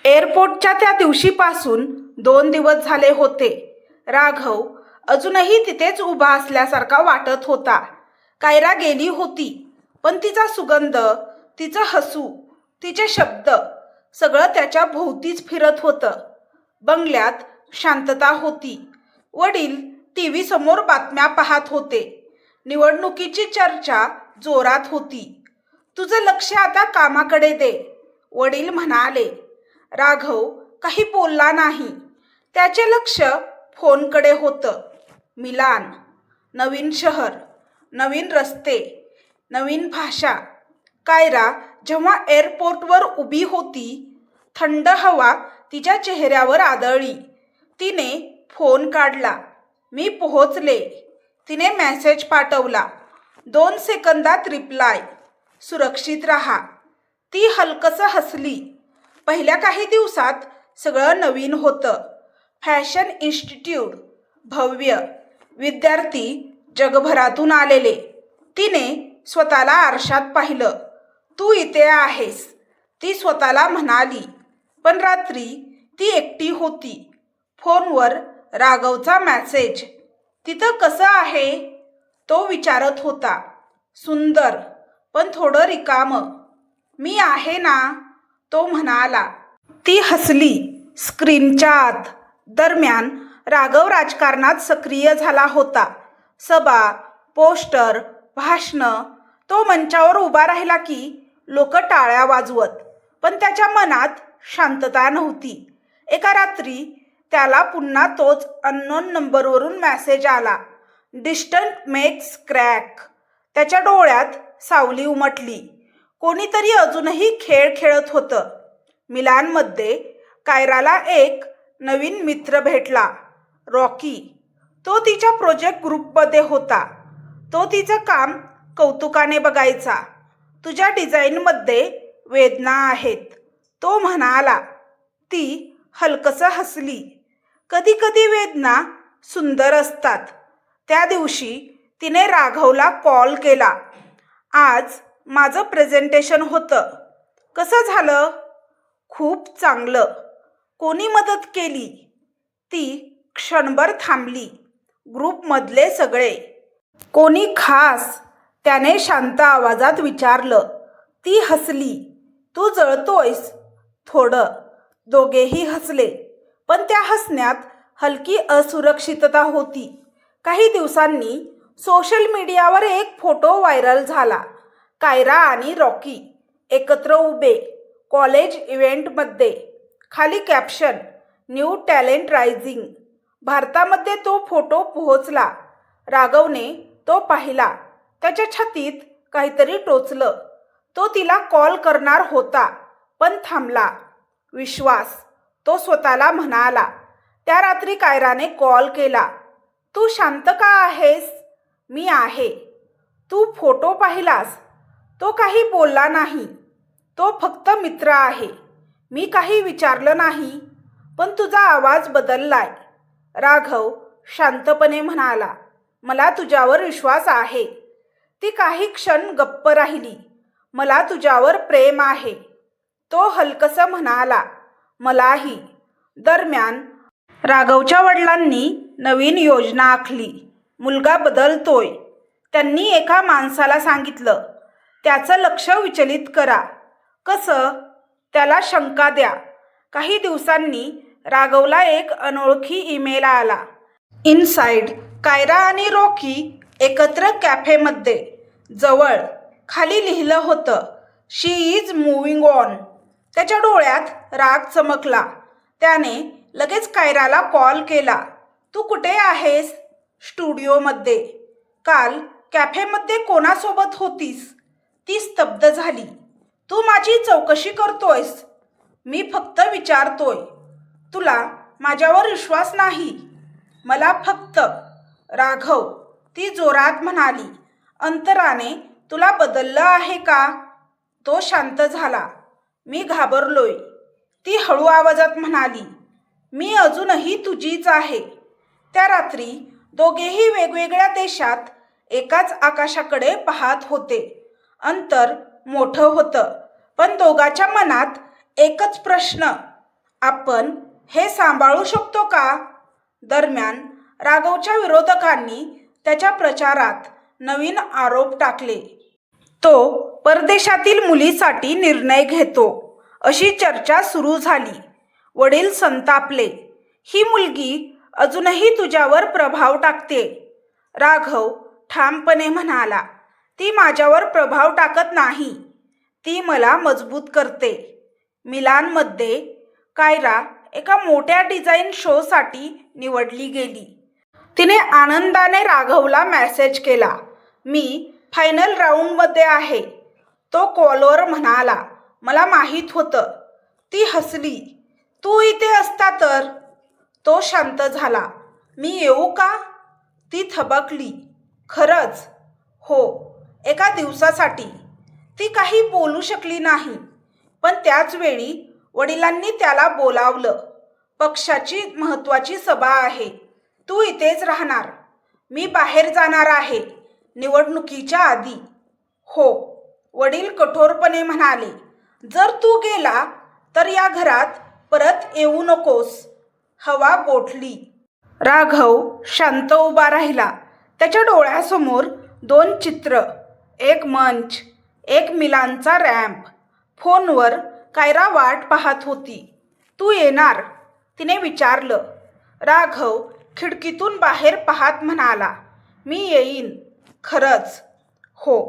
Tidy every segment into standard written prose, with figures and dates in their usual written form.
एअरपोर्टच्या त्या दिवशीपासून 2 दिवस झाले होते. राघव अजूनही तिथेच उभा असल्यासारखा वाटत होता. कायरा गेली होती, पण तिचा सुगंध, तिचं हसू, तिचे शब्द सगळं त्याच्या भोवतीच फिरत होतं. बंगल्यात शांतता होती. वडील टीव्ही समोर बातम्या पाहत होते. निवडणुकीची चर्चा जोरात होती. तुझं लक्ष आता कामाकडे दे, वडील म्हणाले. राघव काही बोलला नाही. त्याचे लक्ष फोनकडे होतं. मिलान, नवीन शहर, नवीन रस्ते, नवीन भाषा. कायरा जेव्हा एअरपोर्टवर उभी होती, थंड हवा तिच्या चेहऱ्यावर आदळली. तिने फोन काढला. मी पोहोचले. तिने मेसेज पाठवला. 2 सेकंदात रिप्लाय. सुरक्षित राहा. ती हलकसं हसली. पहिल्या काही दिवसात सगळं नवीन होतं. फॅशन इन्स्टिट्यूट भव्य, विद्यार्थी जगभरातून आलेले. तिने स्वतःला आरशात पाहिलं. तू इथे आहेस, ती स्वतःला म्हणाली. पण रात्री ती एकटी होती. फोनवर राघवचा मेसेज. तिथं कसं आहे, तो विचारत होता. सुंदर, पण थोडं रिकामं. मी आहे ना, तो म्हणाला. ती हसली. स्क्रीनच्या आत. दरम्यान राघव राजकारणात सक्रिय झाला होता. सभा, पोस्टर, भाषणं. तो मंचावर उभा राहिला की लोक टाळ्या वाजवत. पण त्याच्या मनात शांतता नव्हती. एका रात्री त्याला पुन्हा तोच अननोन नंबरवरून मेसेज आला. Distant makes crack. त्याच्या डोळ्यात सावली उमटली. कोणीतरी अजूनही खेळ खेळत होतं. मिलानमध्ये कायराला एक नवीन मित्र भेटला, रॉकी. तो तिच्या प्रोजेक्ट ग्रुपमध्ये होता. तो तिचं काम कौतुकाने बघायचा. तुझ्या डिझाईनमध्ये वेदना आहेत, तो म्हणाला. ती हलकसं हसली. कधी कधी वेदना सुंदर असतात. त्या दिवशी तिने राघवला कॉल केला. आज माझं प्रेझेंटेशन होतं. कसं झालं? खूप चांगलं. कोणी मदत केली? ती क्षणभर थांबली. ग्रुपमधले सगळे. कोणी खास? त्याने शांत आवाजात विचारलं. ती हसली. तू जळतोयस? थोडं. दोघेही हसले. पण त्या हसण्यात हलकी असुरक्षितता होती. काही दिवसांनी सोशल मीडियावर एक फोटो व्हायरल झाला. कायरा आणि रॉकी एकत्र उभे कॉलेज इव्हेंटमध्ये. खाली कॅप्शन, न्यू टॅलेंट रायझिंग. भारतामध्ये तो फोटो पोहोचला. राघवने तो पाहिला. त्याच्या छातीत काहीतरी टोचलं. तो तिला कॉल करणार होता, पण थांबला. विश्वास, तो स्वतःला म्हणाला. त्या रात्री कायराने कॉल केला. तू शांत का आहेस? मी आहे. तू फोटो पाहिलास? तो काही बोलला नाही. तो फक्त मित्र आहे. मी काही विचारलं नाही, पण तुझा आवाज बदललाय. राघव शांतपणे म्हणाला. मला तुझ्यावर विश्वास आहे. ती काही क्षण गप्प राहिली. मला तुझ्यावर प्रेम आहे, तो हलकसं म्हणाला. मलाही. दरम्यान राघवच्या वडिलांनी नवीन योजना आखली. मुलगा बदलतोय. त्यांनी एका माणसाला सांगितलं, त्याचं लक्ष विचलित करा. कसं? त्याला शंका द्या. काही दिवसांनी राघवला एक अनोळखी ईमेल आला. इनसाइड, कायरा आणि रॉकी एकत्र कॅफेमध्ये. जवळ खाली लिहिलं होतं, शी इज मूव्हिंग ऑन. त्याच्या डोळ्यात राग चमकला. त्याने लगेच कायराला कॉल केला. तू कुठे आहेस? स्टुडिओमध्ये. काल कॅफेमध्ये कोणासोबत होतीस? ती स्तब्ध झाली. तू माझी चौकशी करतोयस? मी फक्त विचारतोय. तुला माझ्यावर विश्वास नाही? मला फक्त. राघव, ती जोरात म्हणाली. अंतराने तुला बदललं आहे का? तो शांत झाला. मी घाबरलोय. ती हळू आवाजात म्हणाली. मी अजूनही तुझीच आहे. त्या रात्री दोघेही वेगवेगळ्या देशात एकाच आकाशाकडे पाहत होते. अंतर मोठं होतं, पण दोघांच्या मनात एकच प्रश्न, आपण हे सांभाळू शकतो का? दरम्यान राघवच्या विरोधकांनी त्याच्या प्रचारात नवीन आरोप टाकले. तो परदेशातील मुलीसाठी निर्णय घेतो अशी चर्चा सुरू झाली. वडील संतापले. ही मुलगी अजूनही तुझ्यावर प्रभाव टाकते. राघव ठामपणे म्हणाला, ती माझ्यावर प्रभाव टाकत नाही, ती मला मजबूत करते. मिलानमध्ये कायरा एका मोठ्या डिझाईन शोसाठी निवडली गेली. तिने आनंदाने राघवला मेसेज केला, मी फायनल राऊंडमध्ये आहे. तो कॉलवर म्हणाला, मला माहीत होतं. ती हसली, तू इथे असता तर. तो शांत झाला, मी येऊ का? ती थबकली, खरंच? हो, एका दिवसासाठी. ती काही बोलू शकली नाही, पण त्याच वेळी वडिलांनी त्याला बोलावलं. पक्षाची महत्त्वाची सभा आहे, तू इथेच राहणार. मी बाहेर जाणार आहे, निवडणुकीच्या आधी. हो, वडील कठोरपणे म्हणाले, जर तू गेला तर या घरात परत येऊ नकोस. हवा गोठली. राघव शांत उभा राहिला. त्याच्या डोळ्यासमोर दोन चित्र, एक मंच, एक मिलानचा रॅम्प. फोनवर कायरा वाट पाहत होती. तू येणार? तिने विचारलं. राघव खिडकीतून बाहेर पाहत म्हणाला, मी येईन. खरंच? हो,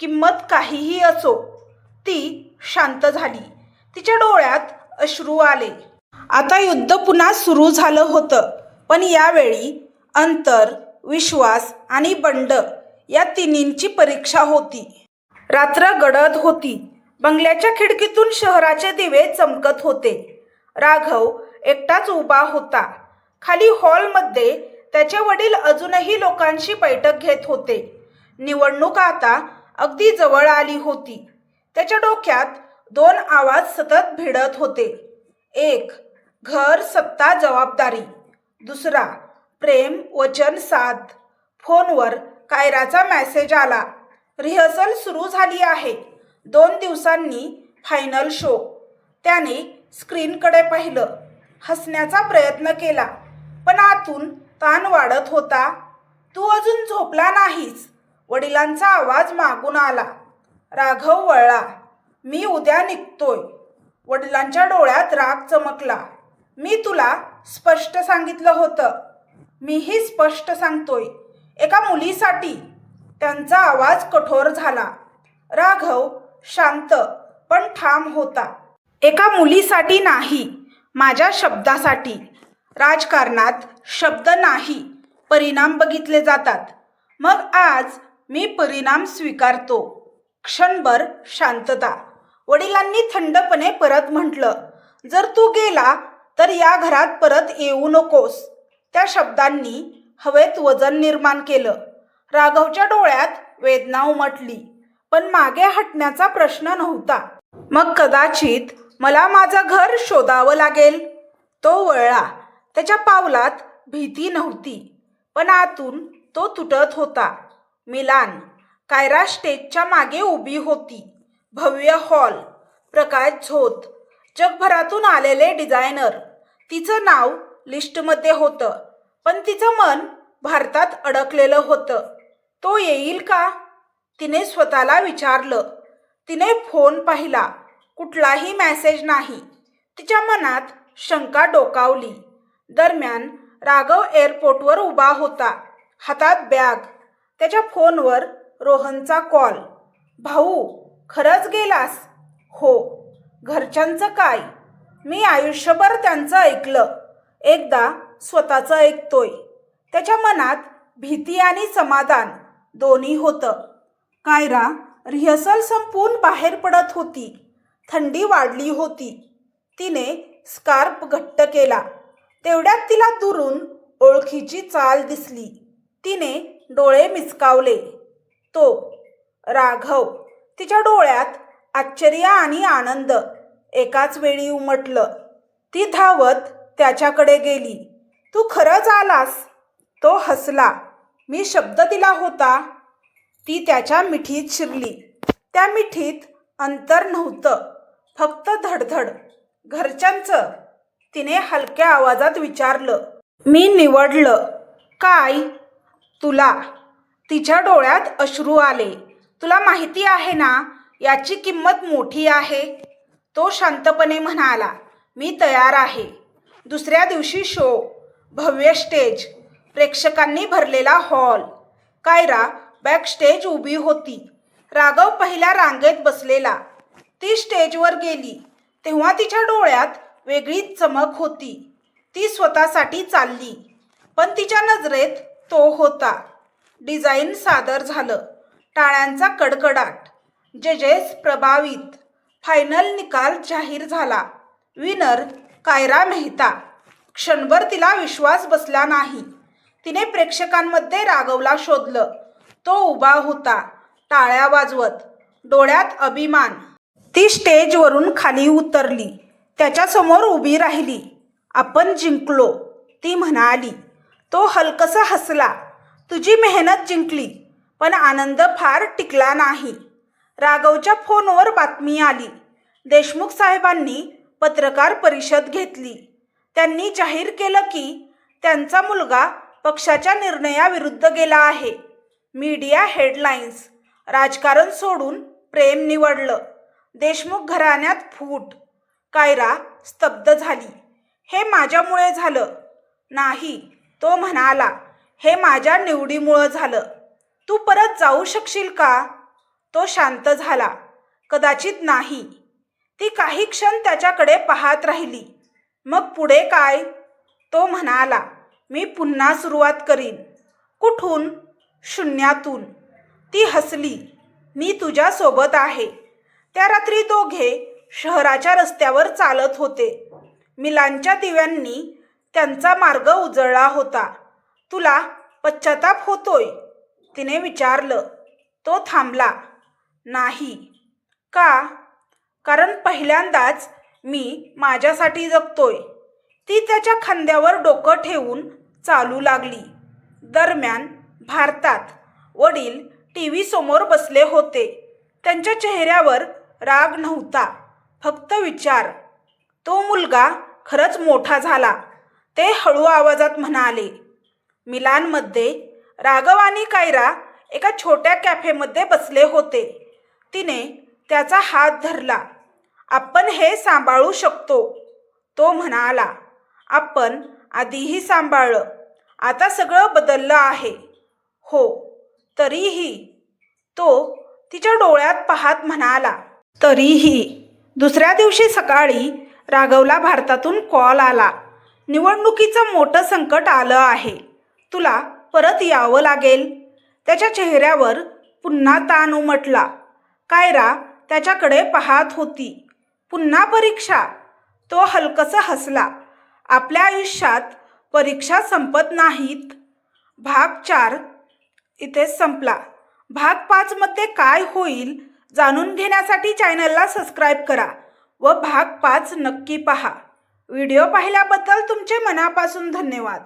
किंमत काहीही असो. ती शांत झाली. तिच्या डोळ्यात अश्रू आले. आता युद्ध पुन्हा सुरू झालं होतं, पण यावेळी अंतर, विश्वास आणि बंड या तिन्हींची परीक्षा होती. रात्र गडद होती. बंगल्याच्या खिडकीतून शहराचे दिवे चमकत होते. राघव एकटाच उभा होता. खाली हॉलमध्ये त्याचे वडील अजूनही लोकांशी बैठक घेत होते. निवडणूक आता अगदी जवळ आली होती. त्याच्या डोक्यात दोन आवाज सतत भिडत होते. एक, घर, सत्ता, जबाबदारी. दुसरा, प्रेम, वचन, साथ. फोनवर कायराचा मेसेज आला, रिहर्सल सुरू झाली आहे. 2 दिवसांनी फायनल शो. त्याने स्क्रीनकडे पाहिलं, हसण्याचा प्रयत्न केला, पण आतून ताण वाढत होता. तू अजून झोपला नाहीस? वडिलांचा आवाज मागून आला. राघव वळला. मी उद्या निघतोय. वडिलांच्या डोळ्यात राग चमकला. मी तुला स्पष्ट सांगितलं होतं. मीही स्पष्ट सांगतोय, एका मुलीसाठी. त्यांचा आवाज कठोर झाला. राघव शांत पण ठाम होता. एका मुलीसाठी नाही, माझ्या शब्दासाठी. राजकारणात शब्द नाही, परिणाम बघितले जातात. मग आज मी परिणाम स्वीकारतो. क्षणभर शांतता. वडिलांनी थंडपणे परत म्हटलं, जर तू गेला तर या घरात परत येऊ नकोस. त्या शब्दांनी हवेत वजन निर्माण केलं. राघवच्या डोळ्यात वेदना उमटली, पण मागे हटण्याचा प्रश्न नव्हता. मग कदाचित मला माझं घर शोधावं लागेल. तो वळला. त्याच्या पावलात भीती नव्हती, पण आतून तो तुटत होता. मिलान. कायरा स्टेजच्या मागे उभी होती. भव्य हॉल, प्रकाश झोत, जगभरातून आलेले डिझायनर. तिचं नाव लिस्टमध्ये होतं, पण तिचं मन भारतात अडकलेलं होतं. तो येईल का? तिने स्वतःला विचारलं. तिने फोन पाहिला, कुठलाही मेसेज नाही. तिच्या मनात शंका डोकावली. दरम्यान राघव एअरपोर्टवर उभा होता, हातात बॅग. त्याच्या फोनवर रोहनचा कॉल. भाऊ, खरंच गेलास? हो. घरच्यांचं काय? मी आयुष्यभर त्यांचं ऐकलं, एकदा स्वतःचं ऐकतोय. त्याच्या मनात भीती आणि समाधान दोन्ही होतं. कायरा रिहर्सल संपवून बाहेर पडत होती. थंडी वाढली होती. तिने स्कार्फ घट्ट केला. तेवढ्यात तिला दुरून ओळखीची चाल दिसली. तिने डोळे मिचकावले. तो राघव. तिच्या डोळ्यात आश्चर्य आणि आनंद एकाच वेळी उमटलं. ती धावत त्याच्याकडे गेली. तू खरंच आलास? तो हसला. मी शब्द दिला होता. ती त्याच्या मिठीत शिरली. त्या मिठीत अंतर नव्हतं, फक्त धडधड. घरच्यांचं तिने हलक्या आवाजात विचारलं. मी निवडलं. काय? तुला. तिच्या डोळ्यात अश्रू आले. तुला माहिती आहे ना याची किंमत मोठी आहे. तो शांतपणे म्हणाला. मी तयार आहे. दुसऱ्या दिवशी शो. भव्य स्टेज, प्रेक्षकांनी भरलेला हॉल. कायरा बॅकस्टेज उभी होती. राघव पहिल्या रांगेत बसलेला. ती स्टेजवर गेली तेव्हा तिच्या डोळ्यात वेगळीच चमक होती. ती स्वतःसाठी चालली, पण तिच्या नजरेत तो होता. डिझाईन सादर झालं. टाळ्यांचा कडकडाट. जजेस प्रभावित. फायनल निकाल जाहीर झाला. विनर कायरा मेहता. क्षणभर तिला विश्वास बसला नाही. तिने प्रेक्षकांमध्ये राघवला शोधलं. तो उभा होता, टाळ्या वाजवत, डोळ्यात अभिमान. ती स्टेजवरून खाली उतरली. त्याच्यासमोर उभी राहिली. आपण जिंकलो, ती म्हणाली. तो हलकसा हसला. तुझी मेहनत जिंकली, पण आनंद फार टिकला नाही. राघवच्या फोनवर बातमी आली. देशमुख साहेबांनी पत्रकार परिषद घेतली. त्यांनी जाहीर केलं की त्यांचा मुलगा पक्षाच्या निर्णयाविरुद्ध गेला आहे. Media headlines. राजकारण सोडून प्रेम निवडलं. देशमुख घराण्यात फूट. कायरा स्तब्ध झाली. हे माझ्यामुळे झालं नाही, तो म्हणाला. हे माझ्या निवडीमुळं झालं. तू परत जाऊ शकशील का? तो शांत झाला. कदाचित नाही. ती काही क्षण त्याच्याकडे पाहत राहिली. मग पुढे काय? तो म्हणाला. मी पुन्हा सुरुवात करीन. कुठून? शून्यातून. ती हसली. मी तुझ्या सोबत आहे. त्या रात्री दोघे शहराच्या रस्त्यावर चालत होते. मिलांच्या दिव्यांनी त्यांचा मार्ग उजळला होता. तुला पश्चाताप होतोय? तिने विचारलं. तो थांबला. नाही. का? कारण पहिल्यांदाच मी माझ्यासाठी जगतोय. ती त्याच्या खांद्यावर डोकं ठेवून चालू लागली. दरम्यान भारतात वडील टीव्ही समोर बसले होते. त्यांच्या चेहऱ्यावर राग नव्हता, फक्त विचार. तो मुलगा खरंच मोठा झाला, ते हळू आवाजात म्हणाले. मिलानमध्ये राघव आणि कायरा एका छोट्या कॅफेमध्ये बसले होते. तिने त्याचा हात धरला. आपण हे सांभाळू शकतो, तो म्हणाला. आपण आधीही सांभाळलं. आता सगळं बदललं आहे. हो. तरीही, तो तिच्या डोळ्यात पाहत म्हणाला. तरीही. दुसऱ्या दिवशी सकाळी राघवला भारतातून कॉल आला. निवडणुकीचं मोठं संकट आलं आहे. तुला परत यावं लागेल. त्याच्या चेहऱ्यावर पुन्हा ताण उमटला. कायरा त्याच्याकडे पाहत होती. पुन्हा परीक्षा? तो हलकसा हसला. आपल्या आयुष्यात परीक्षा संपत नाहीत. भाग 4 इथेच संपला. भाग 5 मध्ये काय होईल जाणून घेण्यासाठी चॅनलला सबस्क्राईब करा व भाग 5 नक्की पहा. व्हिडिओ पाहिल्याबद्दल तुमचे मनापासून धन्यवाद.